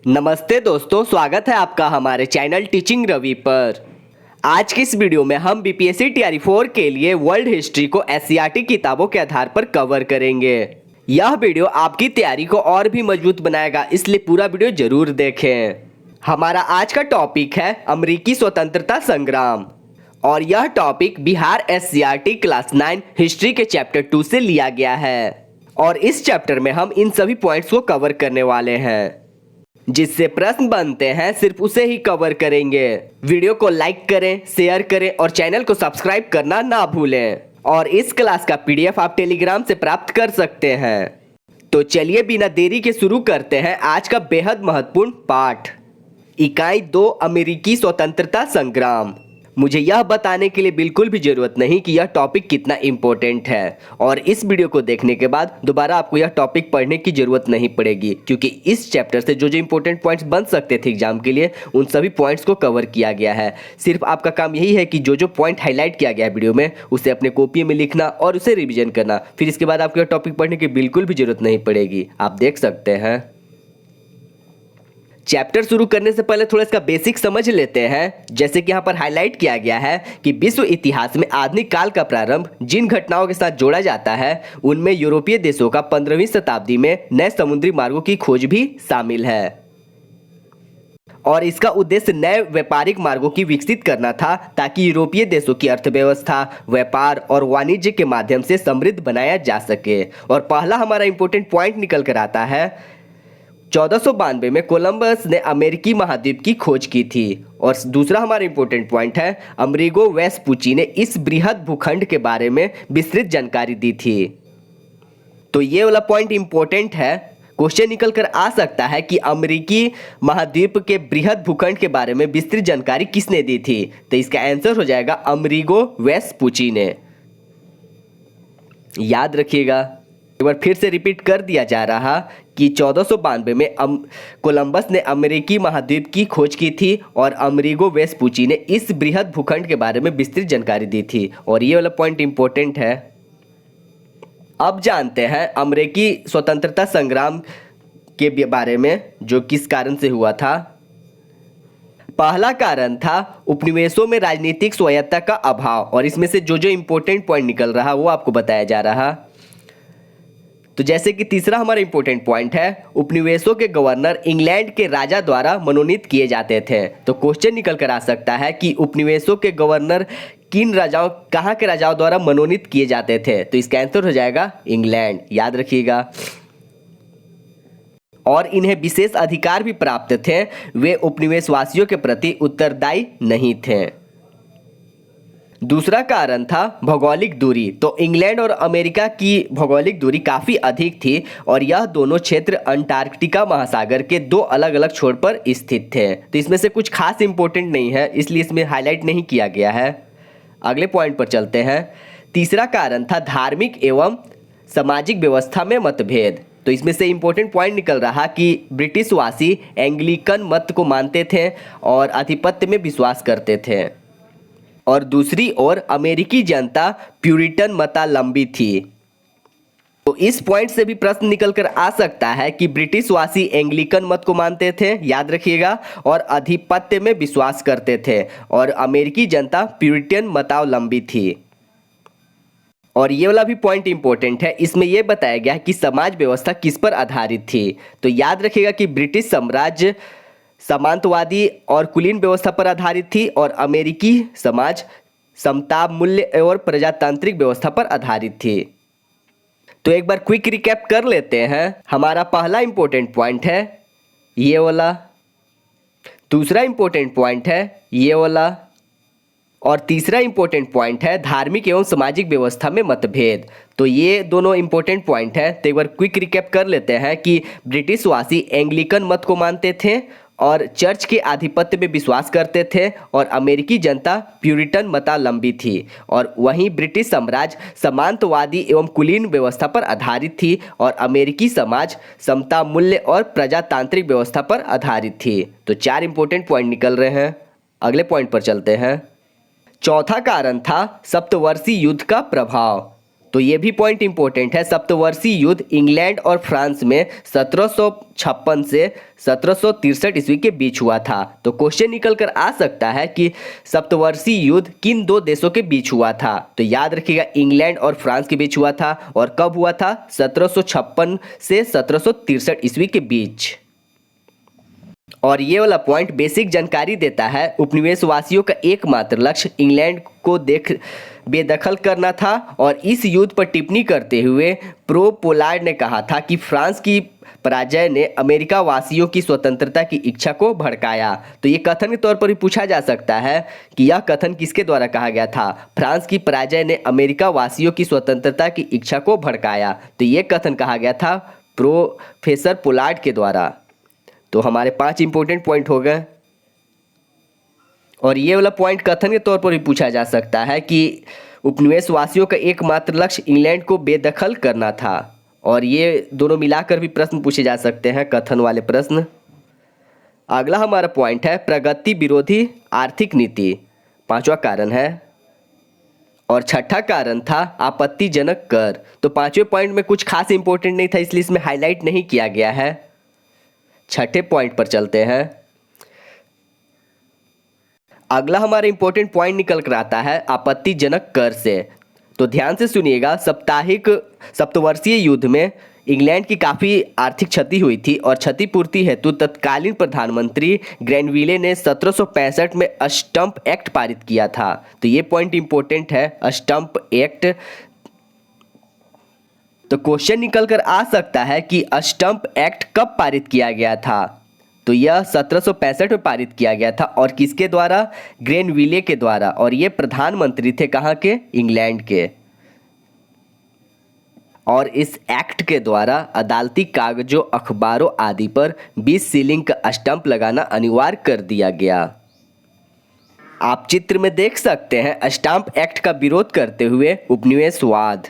नमस्ते दोस्तों, स्वागत है आपका हमारे चैनल टीचिंग रवि पर। आज की इस वीडियो में हम बीपीएससी टीआरई 4 के लिए वर्ल्ड हिस्ट्री को एससीईआरटी किताबों के आधार पर कवर करेंगे। यह वीडियो आपकी तैयारी को और भी मजबूत बनाएगा, इसलिए पूरा वीडियो जरूर देखें। हमारा आज का टॉपिक है अमेरिकी स्वतंत्रता संग्राम और यह topic Bihar SCERT class 9 history के चैप्टर 2 से लिया गया है और इस चैप्टर में हम इन सभी पॉइंट्स को कवर करने वाले हैं। जिससे प्रश्न बनते हैं सिर्फ उसे ही कवर करेंगे। वीडियो को लाइक करें, शेयर करें और चैनल को सब्सक्राइब करना ना भूलें। और इस क्लास का पीडीएफ आप टेलीग्राम से प्राप्त कर सकते हैं। तो चलिए बिना देरी के शुरू करते हैं आज का बेहद महत्वपूर्ण पाठ। इकाई 2 अमेरिकी स्वतंत्रता संग्राम। मुझे यह बताने के लिए बिल्कुल भी जरूरत नहीं कि यह टॉपिक कितना इम्पोर्टेंट है और इस वीडियो को देखने के बाद दोबारा आपको यह टॉपिक पढ़ने की जरूरत नहीं पड़ेगी, क्योंकि इस चैप्टर से जो इंपॉर्टेंट पॉइंट्स बन सकते थे एग्जाम के लिए उन सभी पॉइंट्स को कवर किया गया है। सिर्फ आपका काम यही है कि जो पॉइंट हाईलाइट किया गया है वीडियो में उसे अपने कॉपी में लिखना और उसे रिविजन करना। फिर इसके बाद आपको यह टॉपिक पढ़ने की बिल्कुल भी जरूरत नहीं पड़ेगी। आप देख सकते हैं। चैप्टर शुरू करने से पहले थोड़ा इसका बेसिक समझ लेते हैं। जैसे कि यहाँ पर हाईलाइट किया गया है कि विश्व इतिहास में आधुनिक काल का प्रारंभ जिन घटनाओं के साथ जोड़ा जाता है उनमें यूरोपीय देशों का 15वीं शताब्दी में नए समुद्री मार्गों की खोज भी शामिल है और इसका उद्देश्य नए व्यापारिक मार्गों की विकसित करना था ताकि यूरोपीय देशों की अर्थव्यवस्था, व्यापार और वाणिज्य के माध्यम से समृद्ध बनाया जा सके। और पहला हमारा इंपॉर्टेंट पॉइंट निकल कर आता है 1492 में कोलंबस ने अमेरिकी महाद्वीप की खोज की थी। और दूसरा हमारा इंपॉर्टेंट पॉइंट है अमेरिगो वेस्पुची ने इस बृहद भूखंड के बारे में विस्तृत जानकारी दी थी। तो ये वाला पॉइंट इंपॉर्टेंट है। क्वेश्चन निकल कर आ सकता है कि अमेरिकी महाद्वीप के बृहद भूखंड के बारे में विस्तृत जानकारी किसने दी थी। तो इसका आंसर हो जाएगा अमेरिगो वेस्पुची ने। याद रखिएगा, एक बार फिर से रिपीट कर दिया जा रहा कि 1492 में कोलंबस ने अमेरिकी महाद्वीप की खोज की थी और अमेरिगो वेस्पुची ने इस बृहद भूखंड के बारे में विस्तृत जानकारी दी थी और ये वाला पॉइंट इंपॉर्टेंट है। अब जानते हैं अमेरिकी स्वतंत्रता संग्राम के बारे में, जो किस कारण से हुआ था। पहला कारण था उपनिवेशों में राजनीतिक स्वायत्तता का अभाव और इसमें से जो इंपॉर्टेंट पॉइंट निकल रहा वो आपको बताया जा रहा। तो जैसे कि तीसरा हमारा इंपॉर्टेंट पॉइंट है उपनिवेशों के गवर्नर इंग्लैंड के राजा द्वारा मनोनीत किए जाते थे। तो क्वेश्चन निकल कर आ सकता है कि उपनिवेशों के गवर्नर किन राजाओं, कहाँ के राजाओं द्वारा मनोनीत किए जाते थे। तो इसका आंसर हो जाएगा इंग्लैंड। याद रखिएगा। और इन्हें विशेष अधिकार भी प्राप्त थे। वे उपनिवेशवासियों के प्रति उत्तरदायी नहीं थे। दूसरा कारण था भौगोलिक दूरी। तो इंग्लैंड और अमेरिका की भौगोलिक दूरी काफ़ी अधिक थी और यह दोनों क्षेत्र अंटार्कटिका महासागर के दो अलग अलग छोर पर स्थित थे। तो इसमें से कुछ खास इंपॉर्टेंट नहीं है, इसलिए इसमें हाईलाइट नहीं किया गया है। अगले पॉइंट पर चलते हैं। तीसरा कारण था धार्मिक एवं सामाजिक व्यवस्था में मतभेद। तो इसमें से इंपॉर्टेंट पॉइंट निकल रहा कि ब्रिटिशवासी एंग्लिकन मत को मानते थे और आधिपत्य में विश्वास करते थे और दूसरी ओर अमेरिकी जनता प्यूरिटन मतावलंबी थी। तो इस पॉइंट से भी प्रश्न निकल कर आ सकता है कि ब्रिटिशवासी एंग्लिकन मत को मानते थे, याद रखिएगा, और आधिपत्य में विश्वास करते थे और अमेरिकी जनता प्यूरिटन मतावलंबी थी। और ये वाला भी पॉइंट इंपॉर्टेंट है। इसमें यह बताया गया है कि समाज व्यवस्था किस पर आधारित थी। तो याद रखिएगा कि ब्रिटिश साम्राज्य सामंतवादी और कुलीन व्यवस्था पर आधारित थी और अमेरिकी समाज समता मूल्य और प्रजातांत्रिक व्यवस्था पर आधारित थी। तो एक बार क्विक रिकैप कर लेते हैं। हमारा पहला इंपॉर्टेंट पॉइंट है ये वाला, दूसरा इंपॉर्टेंट पॉइंट है ये वाला और तीसरा इंपॉर्टेंट पॉइंट है धार्मिक एवं सामाजिक व्यवस्था में मतभेद। तो ये दोनों इंपॉर्टेंट पॉइंट है। तो एक बार क्विक रिकैप कर लेते हैं कि ब्रिटिशवासी एंग्लिकन मत को मानते थे और चर्च के आधिपत्य में विश्वास करते थे और अमेरिकी जनता प्यूरिटन मतावलंबी थी और वहीं ब्रिटिश साम्राज्य सामंतवादी एवं कुलीन व्यवस्था पर आधारित थी और अमेरिकी समाज समता मूल्य और प्रजातांत्रिक व्यवस्था पर आधारित थी। तो 4 इंपॉर्टेंट पॉइंट निकल रहे हैं। अगले पॉइंट पर चलते हैं। चौथा कारण था सप्तवर्षीय युद्ध का प्रभाव। तो ये भी पॉइंट इंपॉर्टेंट है। सप्तवर्षीय युद्ध इंग्लैंड और फ्रांस में 1756 से 1763 ईस्वी के बीच हुआ था। तो क्वेश्चन निकल कर आ सकता है कि सप्तवर्षीय युद्ध किन दो देशों के बीच हुआ था। तो याद रखिएगा, इंग्लैंड और फ्रांस के बीच हुआ था। और कब हुआ था? 1756 से 1763 ईस्वी के बीच। और ये वाला पॉइंट बेसिक जानकारी देता है। उपनिवेशवासियों का एकमात्र लक्ष्य इंग्लैंड को बेदखल करना था। और इस युद्ध पर टिप्पणी करते हुए प्रो पोलार्ड ने कहा था कि फ्रांस की पराजय ने अमेरिका वासियों की स्वतंत्रता की इच्छा को भड़काया। तो ये कथन के तौर पर भी पूछा जा सकता है कि यह कथन किसके द्वारा कहा गया था? फ्रांस की पराजय ने अमेरिका वासियों की स्वतंत्रता की इच्छा को भड़काया। तो ये कथन कहा गया था प्रोफेसर पोलार्ड के द्वारा। तो हमारे 5 इंपॉर्टेंट पॉइंट हो गए। और ये वाला पॉइंट कथन के तौर पर भी पूछा जा सकता है कि उपनिवेशवासियों का एकमात्र लक्ष्य इंग्लैंड को बेदखल करना था। और ये दोनों मिलाकर भी प्रश्न पूछे जा सकते हैं, कथन वाले प्रश्न। अगला हमारा पॉइंट है प्रगति विरोधी आर्थिक नीति, 5वां कारण है। और 6ठा कारण था आपत्तिजनक कर। तो 5वें पॉइंट में कुछ खास इंपॉर्टेंट नहीं था, इसलिए इसमें हाईलाइट नहीं किया गया है। 6ठे पॉइंट पर चलते हैं। अगला हमारा इंपॉर्टेंट पॉइंट निकल कर आता है आपत्तिजनक कर से। तो ध्यान से सुनिएगा, सप्तवर्षीय युद्ध में इंग्लैंड की काफ़ी आर्थिक क्षति हुई थी और क्षतिपूर्ति हेतु तत्कालीन प्रधानमंत्री ग्रैनविले ने 1765 में स्टंप एक्ट पारित किया था। तो ये पॉइंट इंपॉर्टेंट है, स्टंप एक्ट। तो क्वेश्चन निकल कर आ सकता है कि स्टंप एक्ट कब पारित किया गया था? तो यह 1765 में पारित किया गया था। और किसके द्वारा? ग्रेनविले के द्वारा। और ये प्रधानमंत्री थे कहाँ के? इंग्लैंड के। और इस एक्ट के द्वारा अदालती कागजों, अखबारों आदि पर 20 सीलिंग का स्टंप लगाना अनिवार्य कर दिया गया। आप चित्र में देख सकते हैं स्टंप एक्ट का विरोध करते हुए उपनिवेशवाद।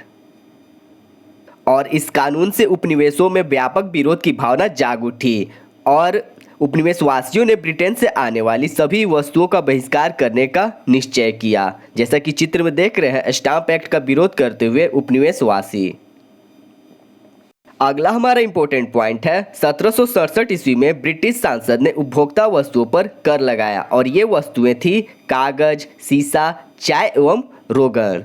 और इस कानून से उपनिवेशों में व्यापक विरोध की भावना जाग उठी और उपनिवेशवासियों ने ब्रिटेन से आने वाली सभी वस्तुओं का बहिष्कार करने का निश्चय किया। जैसा कि चित्र में देख रहे हैं, स्टंप एक्ट का विरोध करते हुए उपनिवेशवासी। अगला हमारा इंपॉर्टेंट पॉइंट है 1767 ईस्वी में ब्रिटिश सांसद ने उपभोक्ता वस्तुओं पर कर लगाया। और ये वस्तुएं थी कागज, सीसा, चाय एवं रोगन।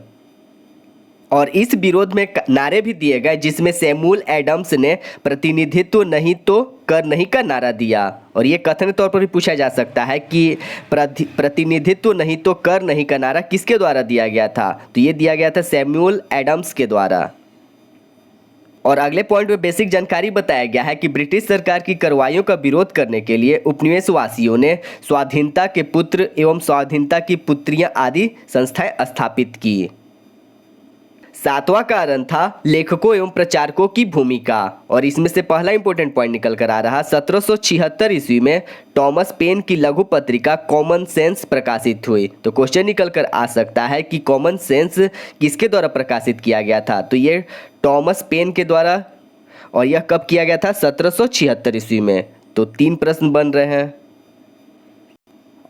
और इस विरोध में नारे भी दिए गए, जिसमें सैमुअल एडम्स ने प्रतिनिधित्व नहीं तो कर नहीं का नारा दिया। और ये कथन तौर पर भी पूछा जा सकता है कि प्रतिनिधित्व नहीं तो कर नहीं का नारा किसके द्वारा दिया गया था? तो ये दिया गया था सैमुअल एडम्स के द्वारा। और अगले पॉइंट में बेसिक जानकारी बताया गया है कि ब्रिटिश सरकार की कार्रवाइयों का विरोध करने के लिए उपनिवेशवासियों ने स्वाधीनता के पुत्र एवं स्वाधीनता की पुत्रियां आदि संस्थाएं स्थापित की। 7वां कारण था लेखकों एवं प्रचारकों की भूमिका। और इसमें से पहला इंपॉर्टेंट पॉइंट निकल कर आ रहा, 1776 ईस्वी में टॉमस पेन की लघु पत्रिका कॉमन सेंस प्रकाशित हुई। तो क्वेश्चन निकल कर आ सकता है कि कॉमन सेंस किसके द्वारा प्रकाशित किया गया था? तो ये टॉमस पेन के द्वारा। और यह कब किया गया था? 1776 ईस्वी में। तो 3 प्रश्न बन रहे हैं।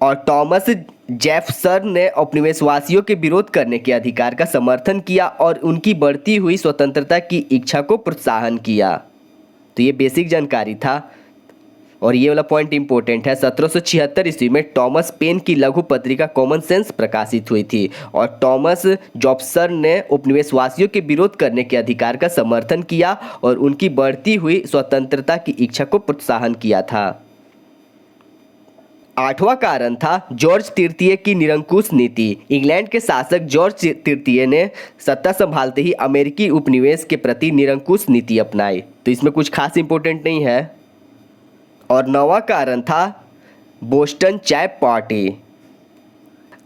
और टॉमस जेफरसन ने उपनिवेशवासियों के विरोध करने के अधिकार का समर्थन किया और उनकी बढ़ती हुई स्वतंत्रता की इच्छा को प्रोत्साहन किया। तो ये बेसिक जानकारी था। और ये वाला पॉइंट इंपॉर्टेंट है, 1776 ईस्वी में टॉमस पेन की लघु पत्रिका कॉमन सेंस प्रकाशित हुई थी। और टॉमस जेफरसन ने उपनिवेशवासियों के विरोध करने के अधिकार का समर्थन किया और उनकी बढ़ती हुई स्वतंत्रता की इच्छा को प्रोत्साहन किया था। 8वां कारण था जॉर्ज तृतीय की निरंकुश नीति। इंग्लैंड के शासक जॉर्ज तृतीय ने सत्ता संभालते ही अमेरिकी उपनिवेश के प्रति निरंकुश नीति अपनाई। तो इसमें कुछ खास इंपॉर्टेंट नहीं है। और 9वां कारण था बोस्टन चाय पार्टी।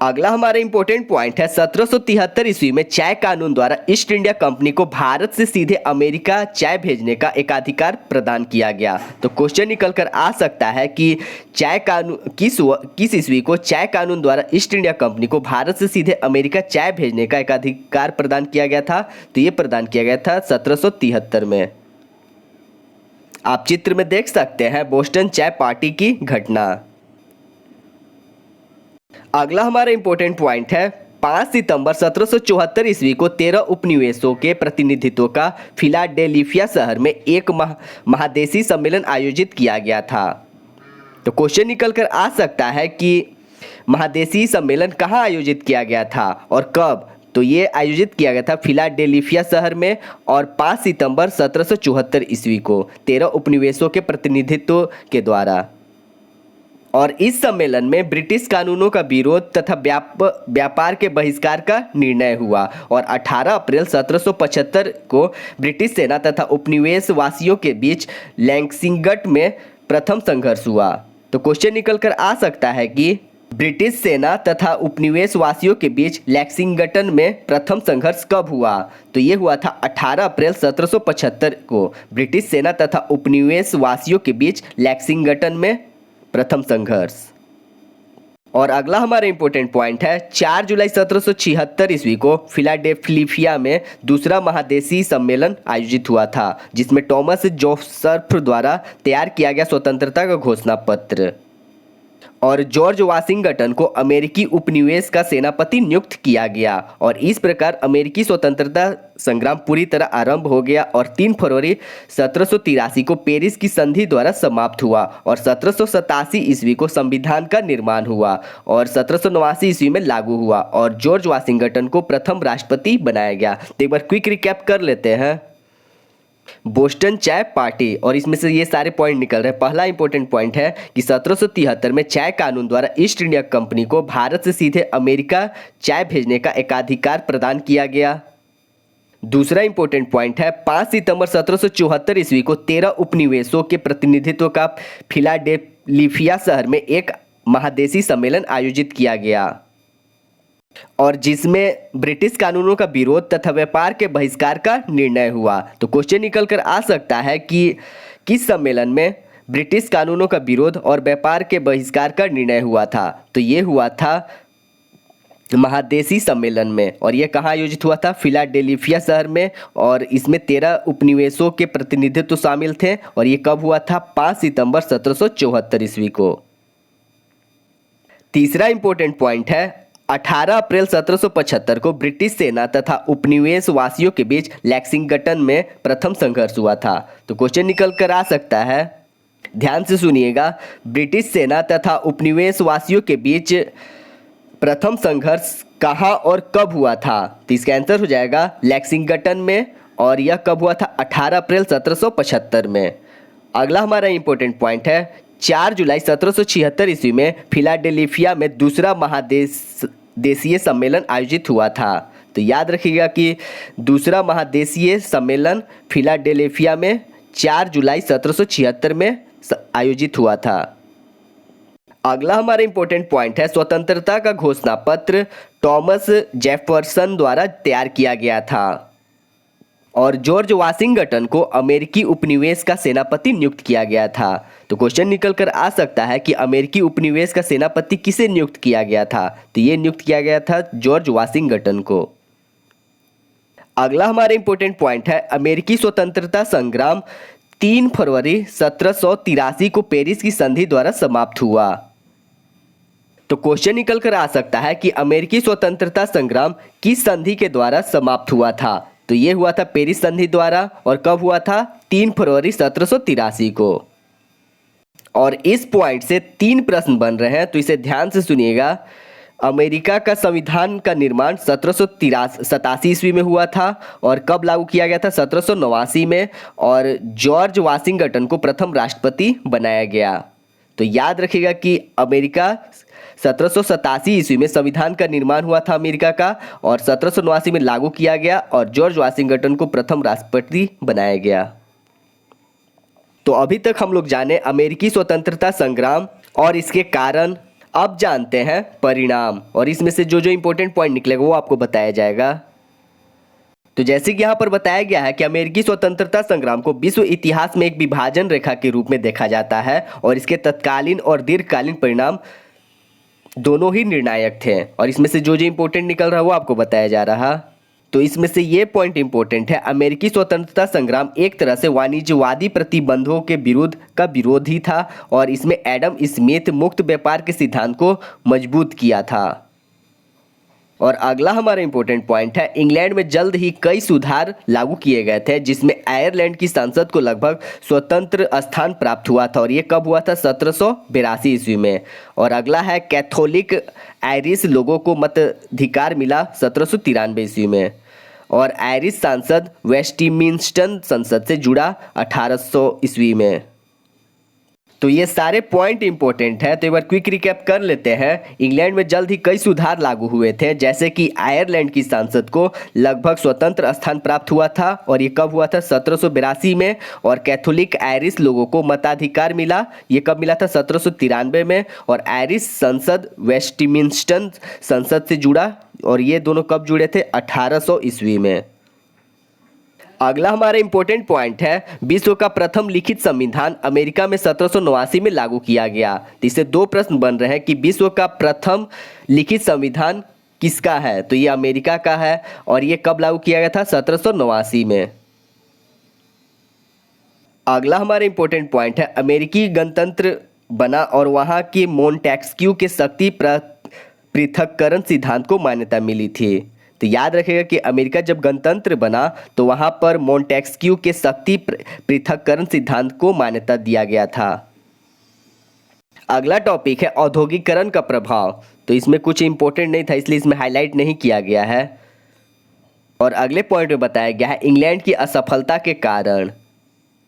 अगला हमारा इंपॉर्टेंट पॉइंट है 1773 ईस्वी में चाय कानून द्वारा ईस्ट इंडिया कंपनी को भारत से सीधे अमेरिका चाय भेजने का एकाधिकार प्रदान किया गया। तो क्वेश्चन निकल कर आ सकता है कि चाय कानून किस ईस्वी को चाय कानून द्वारा ईस्ट इंडिया कंपनी को भारत से सीधे अमेरिका चाय भेजने का एकाधिकार प्रदान किया गया था? तो ये प्रदान किया गया था 1773 में। आप चित्र में देख सकते हैं बोस्टन चाय पार्टी की घटना। अगला हमारा इंपॉर्टेंट पॉइंट है 5 सितंबर 1774 ईस्वी को 13 उपनिवेशों के प्रतिनिधित्व का फिलाडेल्फिया शहर में एक महादेशी सम्मेलन आयोजित किया गया था। तो क्वेश्चन निकल कर आ सकता है कि महादेशी सम्मेलन कहाँ आयोजित किया गया था और कब। तो ये आयोजित किया गया था फिलाडेल्फिया शहर में और 5 सितंबर 1774 ईस्वी को 13 उपनिवेशों के प्रतिनिधित्व के द्वारा। और इस सम्मेलन में ब्रिटिश कानूनों का विरोध तथा व्यापार के बहिष्कार का निर्णय हुआ और 18 अप्रैल 1775 को ब्रिटिश सेना तथा उपनिवेश वासियों के बीच लैक्सिंगटन में प्रथम संघर्ष हुआ। तो क्वेश्चन निकल कर आ सकता है कि ब्रिटिश सेना तथा उपनिवेश वासियों के बीच लैक्सिंगटन में प्रथम संघर्ष कब हुआ। तो ये हुआ था 18 अप्रैल 1775 को ब्रिटिश सेना तथा उपनिवेश वासियों के बीच लैक्सिंगटन में प्रथम संघर्ष। और अगला हमारा इंपॉर्टेंट पॉइंट है 4 जुलाई 1776 ईस्वी को फिलाडेल्फिया में दूसरा महादेशी सम्मेलन आयोजित हुआ था, जिसमें टॉमस जोसेफ द्वारा तैयार किया गया स्वतंत्रता का घोषणा पत्र और जॉर्ज वाशिंगटन को अमेरिकी उपनिवेश का सेनापति नियुक्त किया गया। और इस प्रकार अमेरिकी स्वतंत्रता संग्राम पूरी तरह आरंभ हो गया और 3 फरवरी 1783 को पेरिस की संधि द्वारा समाप्त हुआ और 1787 ईस्वी को संविधान का निर्माण हुआ और 1789 ईस्वी में लागू हुआ और जॉर्ज वाशिंगटन को प्रथम राष्ट्रपति बनाया गया। तो एक बार क्विक रिकैप कर लेते हैं। बोस्टन चाय पार्टी, और इसमें से ये सारे पॉइंट निकल रहे हैं। पहला इंपॉर्टेंट पॉइंट है कि 1773 में चाय कानून द्वारा ईस्ट इंडिया कंपनी को भारत से सीधे अमेरिका चाय भेजने का एकाधिकार प्रदान किया गया। दूसरा इंपॉर्टेंट पॉइंट है 5 सितंबर 1774 ईस्वी को 13 उपनिवेशों के प्रतिनिधित्व का फिलाडेल्फिया शहर में एक महादेशी सम्मेलन आयोजित किया गया और जिसमें ब्रिटिश कानूनों का विरोध तथा व्यापार के बहिष्कार का निर्णय हुआ। तो क्वेश्चन निकल कर आ सकता है कि किस सम्मेलन में ब्रिटिश कानूनों का विरोध और व्यापार के बहिष्कार का निर्णय हुआ था। तो ये हुआ था महादेशी सम्मेलन में और ये कहाँ आयोजित हुआ था, फिलाडेल्फिया शहर में, और इसमें 13 उपनिवेशों के प्रतिनिधित्व शामिल थे और ये कब हुआ था, 5 सितंबर 1774 ईस्वी को। तीसरा इंपॉर्टेंट पॉइंट है 18 अप्रैल 1775 को ब्रिटिश सेना तथा उपनिवेश वासियों के बीच लैक्सिंगटन में प्रथम संघर्ष हुआ था। तो क्वेश्चन निकल कर आ सकता है, ध्यान से सुनिएगा, ब्रिटिश सेना तथा उपनिवेश वासियों के बीच प्रथम संघर्ष कहाँ और कब हुआ था। तो इसका आंसर हो जाएगा लैक्सिंगटन में और यह कब हुआ था, 18 अप्रैल 1775 में। अगला हमारा इंपॉर्टेंट पॉइंट है 4 जुलाई 1776 ईस्वी में फिलाडेल्फिया में दूसरा महादेशीय सम्मेलन आयोजित हुआ था। तो याद रखिएगा कि दूसरा महादेशीय सम्मेलन फिलाडेल्फिया में 4 जुलाई 1776 में आयोजित हुआ था। अगला हमारा इंपॉर्टेंट पॉइंट है स्वतंत्रता का घोषणा पत्र टॉमस जेफरसन द्वारा तैयार किया गया था और जॉर्ज वाशिंगटन को अमेरिकी उपनिवेश का सेनापति नियुक्त किया गया था। तो क्वेश्चन निकल कर आ सकता है कि अमेरिकी उपनिवेश का सेनापति किसे नियुक्त किया गया था। तो ये नियुक्त किया गया था जॉर्ज वाशिंगटन को। अगला हमारा इंपॉर्टेंट पॉइंट है अमेरिकी स्वतंत्रता संग्राम 3 फरवरी 1783 को पेरिस की संधि द्वारा समाप्त हुआ। तो क्वेश्चन निकल कर आ सकता है कि अमेरिकी स्वतंत्रता संग्राम किस संधि के द्वारा समाप्त हुआ था। तो ये हुआ था पेरिस संधि द्वारा और कब हुआ था, 3 फरवरी 1783 को। और इस पॉइंट से 3 प्रश्न बन रहे हैं, तो इसे ध्यान से सुनिएगा। अमेरिका का संविधान का निर्माण 1787 ईस्वी में हुआ था और कब लागू किया गया था, 1789 में, और जॉर्ज वाशिंगटन को प्रथम राष्ट्रपति बनाया गया। तो याद रखिएगा कि अमेरिका 1787 ईस्वी में संविधान का निर्माण हुआ था अमेरिका का और 1789 में लागू किया गया और जॉर्ज वाशिंगटन को प्रथम राष्ट्रपति बनाया गया। तो अभी तक हम लोग जाने अमेरिकी स्वतंत्रता संग्राम और इसके कारण। अब जानते हैं परिणाम और इसमें से जो जो इंपॉर्टेंट पॉइंट निकलेगा वो आपको बताया जाएगा। तो जैसे कि यहाँ पर बताया गया है कि अमेरिकी स्वतंत्रता संग्राम को विश्व इतिहास में एक विभाजन रेखा के रूप में देखा जाता है और इसके तत्कालीन और दीर्घकालीन परिणाम दोनों ही निर्णायक थे और इसमें से जो जो इंपॉर्टेंट निकल रहा है वो आपको बताया जा रहा। तो इसमें से ये पॉइंट इंपॉर्टेंट है, अमेरिकी स्वतंत्रता संग्राम एक तरह से वाणिज्यवादी प्रतिबंधों के विरुद्ध का विरोधी था और इसमें एडम स्मिथ मुक्त व्यापार के सिद्धांत को मजबूत किया था। और अगला हमारा इंपॉर्टेंट पॉइंट है, इंग्लैंड में जल्द ही कई सुधार लागू किए गए थे जिसमें आयरलैंड की संसद को लगभग स्वतंत्र स्थान प्राप्त हुआ था, और ये कब हुआ था? 1782 ईस्वी में। और अगला है, कैथोलिक आयरिश लोगों को मताधिकार मिला 1793 ईस्वी में। और आयरिश सांसद वेस्टमिंस्टर संसद से जुड़ा 1800 ईस्वी में। तो ये सारे पॉइंट इंपॉर्टेंट है, तो एक बार क्विक रिकैप कर लेते हैं। इंग्लैंड में जल्द ही कई सुधार लागू हुए थे, जैसे कि आयरलैंड की संसद को लगभग स्वतंत्र स्थान प्राप्त हुआ था, और ये कब हुआ था? 1782 में। और कैथोलिक आयरिश लोगों को मताधिकार मिला, ये कब मिला था? 1793 में। और आयरिश संसद वेस्टमिंस्टर संसद से जुड़ा, और ये दोनों कब जुड़े थे? 1800 ईस्वी में। अगला हमारा इंपॉर्टेंट पॉइंट है, विश्व का प्रथम लिखित संविधान अमेरिका में 1789 में लागू किया गया। तो इससे दो प्रश्न बन रहे हैं कि विश्व का प्रथम लिखित संविधान किसका है? तो ये अमेरिका का है, और ये कब लागू किया गया था? 1789 में। अगला हमारा इंपॉर्टेंट पॉइंट है, अमेरिकी गणतंत्र बना और वहाँ के मोंटेस्क्यू के शक्ति पृथक्करण सिद्धांत को मान्यता मिली थी। तो याद रखिएगा कि अमेरिका जब गणतंत्र बना तो वहाँ पर मोंटेस्क्यू के शक्ति पृथक्करण सिद्धांत को मान्यता दिया गया था। अगला टॉपिक है औद्योगिकरण का प्रभाव। तो इसमें कुछ इंपॉर्टेंट नहीं था, इसलिए इसमें हाईलाइट नहीं किया गया है। और अगले पॉइंट में बताया गया है इंग्लैंड की असफलता के कारण।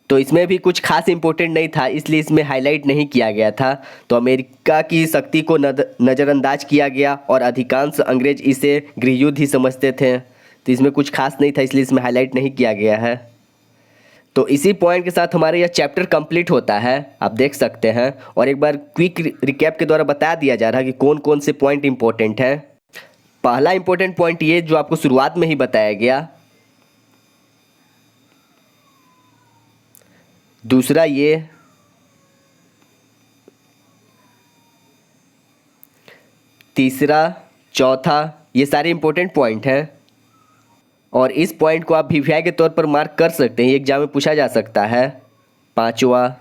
तो इसमें भी कुछ खास इंपॉर्टेंट नहीं था, इसलिए इसमें हाईलाइट नहीं किया गया था। तो अमेरिका की शक्ति को नज़रअंदाज किया गया, और अधिकांश अंग्रेज इसे गृहयुद्ध ही समझते थे। तो इसमें कुछ खास नहीं था, इसलिए इसमें हाईलाइट नहीं किया गया है। तो इसी पॉइंट के साथ हमारा यह चैप्टर कंप्लीट होता है, आप देख सकते हैं। और एक बार क्विक रिकैप के द्वारा बता दिया जा रहा है कि कौन कौन से पॉइंट इंपॉर्टेंट हैं। पहला इंपॉर्टेंट पॉइंट ये जो आपको शुरुआत में ही बताया गया, दूसरा ये, तीसरा, चौथा, ये सारे इंपॉर्टेंट पॉइंट हैं। और इस पॉइंट को आप वीवीआई के तौर पर मार्क कर सकते हैं, एग्जाम में पूछा जा सकता है। पांचवा,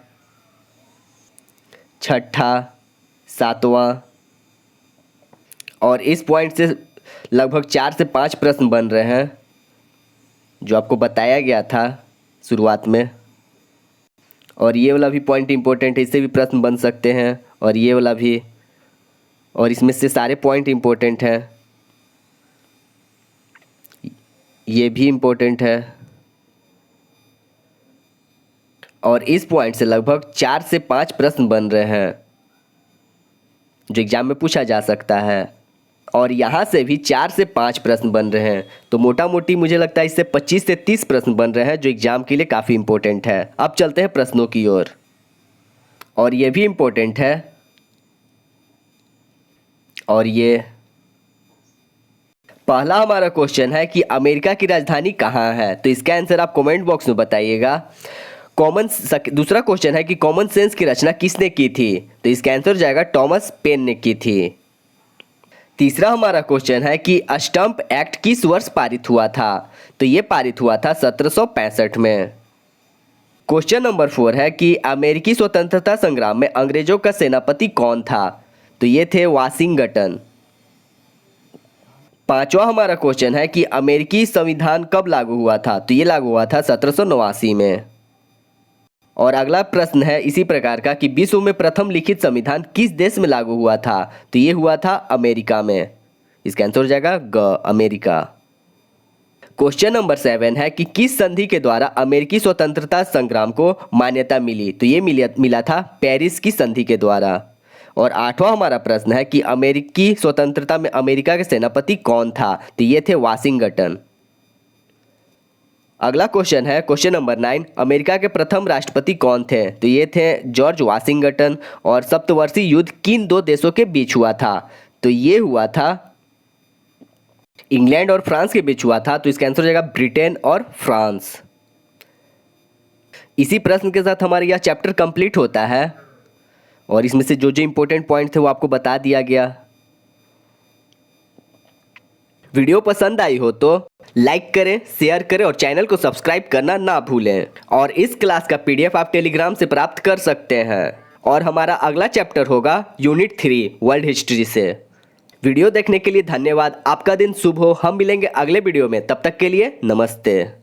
छठा, सातवां, और इस पॉइंट से लगभग 4 से 5 प्रश्न बन रहे हैं जो आपको बताया गया था शुरुआत में। और ये वाला भी पॉइंट इंपॉर्टेंट है, इससे भी प्रश्न बन सकते हैं, और ये वाला भी, और इसमें से सारे पॉइंट इंपॉर्टेंट हैं। ये भी इंपॉर्टेंट है, और इस पॉइंट से लगभग 4 से 5 प्रश्न बन रहे हैं जो एग्जाम में पूछा जा सकता है। और यहाँ से भी 4 से 5 प्रश्न बन रहे हैं। तो मोटा मोटी मुझे लगता है इससे 25 से 30 प्रश्न बन रहे हैं जो एग्जाम के लिए काफ़ी इंपॉर्टेंट है। अब चलते हैं प्रश्नों की ओर, और ये भी इंपॉर्टेंट है। और ये पहला हमारा क्वेश्चन है कि अमेरिका की राजधानी कहाँ है? तो इसका आंसर आप कमेंट बॉक्स में बताइएगा। दूसरा क्वेश्चन है कि कॉमन सेंस की रचना किसने की थी? तो इसका आंसर जाएगा टॉमस पेन ने की थी। तीसरा हमारा क्वेश्चन है कि स्टंप एक्ट किस वर्ष पारित हुआ था? तो ये पारित हुआ था 1765 में। क्वेश्चन नंबर 4 है कि अमेरिकी स्वतंत्रता संग्राम में अंग्रेजों का सेनापति कौन था? तो ये थे वाशिंगटन। पांचवा हमारा क्वेश्चन है कि अमेरिकी संविधान कब लागू हुआ था? तो ये लागू हुआ था 1789 में। और अगला प्रश्न है इसी प्रकार का कि विश्व में प्रथम लिखित संविधान किस देश में लागू हुआ था? तो ये हुआ था अमेरिका में। इसका आंसर हो जाएगा ग, अमेरिका। क्वेश्चन नंबर 7 है कि किस संधि के द्वारा अमेरिकी स्वतंत्रता संग्राम को मान्यता मिली? तो ये मिला था पेरिस की संधि के द्वारा। और 8वां हमारा प्रश्न है कि अमेरिकी स्वतंत्रता में अमेरिका के सेनापति कौन था? तो ये थे वाशिंगटन। अगला क्वेश्चन है क्वेश्चन नंबर 9, अमेरिका के प्रथम राष्ट्रपति कौन थे? तो ये थे जॉर्ज वाशिंगटन। और सप्तवर्षीय युद्ध किन 2 देशों के बीच हुआ था? तो ये हुआ था इंग्लैंड और फ्रांस के बीच हुआ था। तो इसका आंसर हो जाएगा ब्रिटेन और फ्रांस। इसी प्रश्न के साथ हमारा यह चैप्टर कंप्लीट होता है, और इसमें से जो जो इंपॉर्टेंट पॉइंट थे वो आपको बता दिया गया। वीडियो पसंद आई हो तो लाइक करें, शेयर करें और चैनल को सब्सक्राइब करना ना भूलें। और इस क्लास का पीडीएफ आप टेलीग्राम से प्राप्त कर सकते हैं। और हमारा अगला चैप्टर होगा यूनिट 3 वर्ल्ड हिस्ट्री से। वीडियो देखने के लिए धन्यवाद। आपका दिन शुभ हो। हम मिलेंगे अगले वीडियो में, तब तक के लिए नमस्ते।